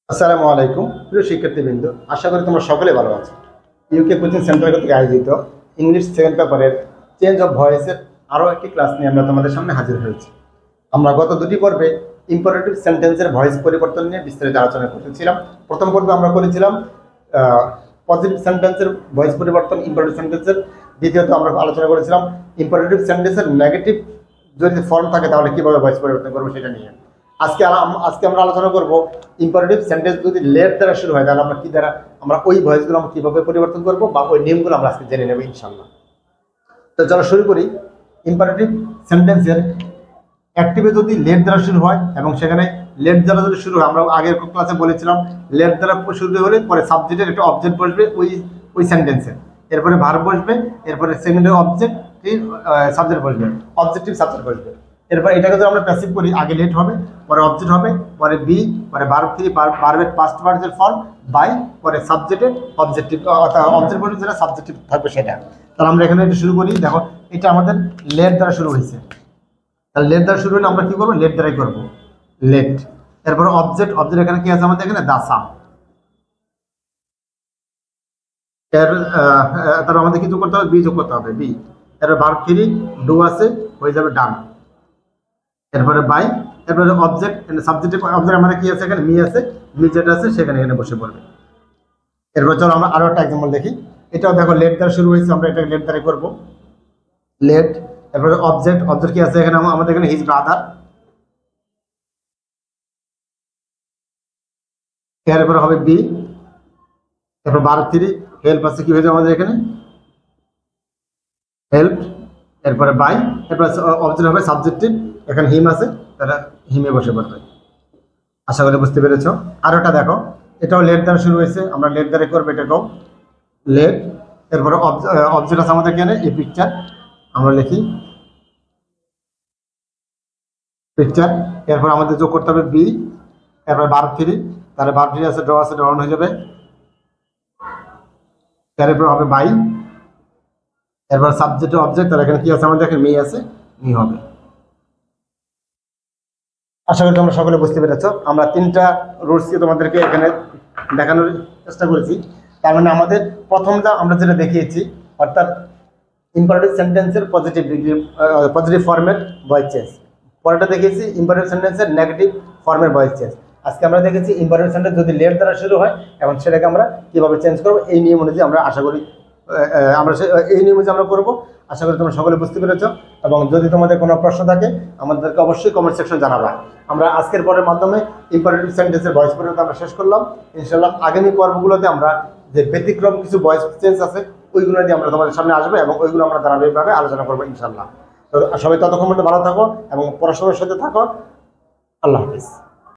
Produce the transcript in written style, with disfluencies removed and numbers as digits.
আসসালামু আলাইকুম প্রিয় শিক্ষার্থীবৃন্দ, আশা করি তোমরা সকলে ভালো আছো। ইউকে কোচিং সেন্টার কর্তৃক আয়োজিত ইংলিশ সেকেন্ড পেপারের চেঞ্জ অফ ভয়েসের আরও একটি ক্লাস নিয়ে আমরা তোমাদের সামনে হাজির হয়েছি। আমরা গত দুটি পর্বে ইম্পারেটিভ সেন্টেন্সের ভয়েস পরিবর্তন নিয়ে বিস্তারিত আলোচনা করতেছিলাম। প্রথম পর্বে আমরা করেছিলাম পজিটিভ সেন্টেন্সের ভয়েস পরিবর্তন ইম্পারেটিভ সেন্টেন্সের। দ্বিতীয়ত আমরা আলোচনা করেছিলাম ইম্পারেটিভ সেন্টেন্সের নেগেটিভ যদি ফর্ম থাকে তাহলে কীভাবে ভয়েস পরিবর্তন করবো সেটা নিয়ে। আজকে আমরা আলোচনা করব ইম্পারেটিভ সেন্টেন্স যদি লেট দ্বারা শুরু হয় তাহলে আমরা কি দ্বারা আমরা ওই ভয়েসগুলো আমরা কিভাবে পরিবর্তন করব বা ওই নিয়মগুলো আমরা আজকে জেনে নেব ইনশাআল্লাহ। তো চলো শুরু করি। ইম্পারেটিভ সেন্টেন্সের অ্যাক্টিভে যদি লেট দ্বারা শুরু হয় এবং সেখানে লেট দ্বারা যদি শুরু হয়, আমরা আগের ক্লাসে বলেছিলাম লেট দ্বারা শুরু হলে পরে সাবজেক্টের একটা অবজেক্ট বসবে ওই সেন্টেন্সের, এরপরে ভার্ব বসবে, এরপরে সেকেন্ডের অবজেক্ট সাবজেক্ট বসবে, অবজেক্টিভ সাবজেক্ট বসবে। এরপর এটাকে যদি আমরা প্যাসিভ করি, আগে লেট হবে, পরে অবজেক্ট হবে, পরে বি, পরে ভার্ব থ্রি, ভার্বের পাস্ট ভার্বের ফর্ম, বাই, পরে সাবজেক্টের অবজেক্টিভ অবজেক্ট বসবে, যেটা সাবজেক্টিভ থাকবে সেটা। তাহলে আমরা এখানে এটা শুরু করি। দেখো এটা আমাদের লেট দ্বারা শুরু হয়েছে, তাহলে লেট দ্বারা শুরু হলে আমরা কি করবো? লেট দ্বারাই করবো, লেট। এরপরে অবজেক্ট এখানে কি আছে আমাদের? এখানে দা সাম। তারপর আমাদের কিছু করতে হবে, বি যোগ করতে হবে, বি। এরপর ভার্ব থ্রি, ডু আছে, হয়ে যাবে ডান। এরপরে বাই, এরপরে অবজেক্ট সাবজেক্ট অবজেক্ট আমাদের কি আছে? এখানে মি আছে, মি যেটা আছে সেখানে এখানে বসে পড়বে। এরপর চলো আমরা আরো একটা এক্সাম্পল দেখি। এটাও দেখো লেট দ্বারা শুরু হয়েছে, আমরা এটা লেট দ্বারাই করবো, লেট। এরপরে অবজেক্ট কি আছে এখানে? আমাদের এখানে হিজ ব্রাদার। এরপরে হবে বি, এরপর ভার্ব থ্রি, হেল্প আছে, কি হয়ে যাবে আমাদের এখানে? হেল্প। এরপরে বাই, এরপরে অবজেক্ট হবে সাবজেক্টিভ, এখানে হিম আছে, তাহলে হিমে বসে পড়বে। আশা করি বুঝতে পেরেছ। আর ওটা দেখো, এটাও লেট দ্বারা শুরু হয়েছে, আমরা লেট দ্বারা করবো, এটাকেও লেট। এরপরে অবজেক্ট আছে আমাদের এখানে এই পিকচার, আমরা লিখি পিকচার। এরপর আমাদের যোগ করতে হবে বি, এরপর ভার্ব থ্রি, তাহলে ভার্ব থ্রি আছে, ড্র আছে, ড্রন হয়ে যাবে। এরপর হবে বাই, এরপর সাবজেক্ট অবজেক্ট, তাহলে এখানে কি আছে আমাদের? এখানে মি আছে, মি হবে। আশা করি তোমরা সকলে বুঝতে পেরেছ। আমরা তিনটা রুলসকে তোমাদেরকে এখানে দেখানোর চেষ্টা করেছি। তার মানে আমাদের প্রথমটা আমরা যেটা দেখিয়েছি, অর্থাৎ ইম্পারেটিভ সেন্টেন্সের পজিটিভ ফর্মের ভয়েস চেঞ্জ। পরেরটা দেখেছি ইম্পারেটিভ সেন্টেন্সের নেগেটিভ ফর্মের ভয়েস চেঞ্জ। আজকে আমরা দেখেছি ইম্পারেটিভ সেন্টেন্স যদি লেট দ্বারা শুরু হয় এবং সেটাকে আমরা কিভাবে চেঞ্জ করবো, এই নিয়ম অনুযায়ী আমরা আশা করি এই নিয়ম অনুযায়ী আমরা করবো। আশা করি তোমরা সকলে বুঝতে পেরেছ। এবং যদি তোমাদের কোনো প্রশ্ন থাকে আমাদেরকে অবশ্যই কমেন্ট সেকশন জানাবা। আমরা আজকের পরের মাধ্যমে ইম্পারেটিভ সেন্টেন্সের ভয়েস পর্যন্ত আমরা শেষ করলাম। ইনশাআল্লাহ আগামী পর্বগুলোতে আমরা যে ব্যতিক্রম কিছু ভয়েস চেঞ্জ আছে ওইগুলো দিয়ে আমরা তোমাদের সামনে আসবো এবং ওইগুলো আমরা ধারাবাহিকভাবে আলোচনা করবো ইনশাআল্লাহ। তো সবাই ততক্ষণ ভালো থাকো এবং পড়াশোনার সাথে থাকো। আল্লাহ হাফিজ।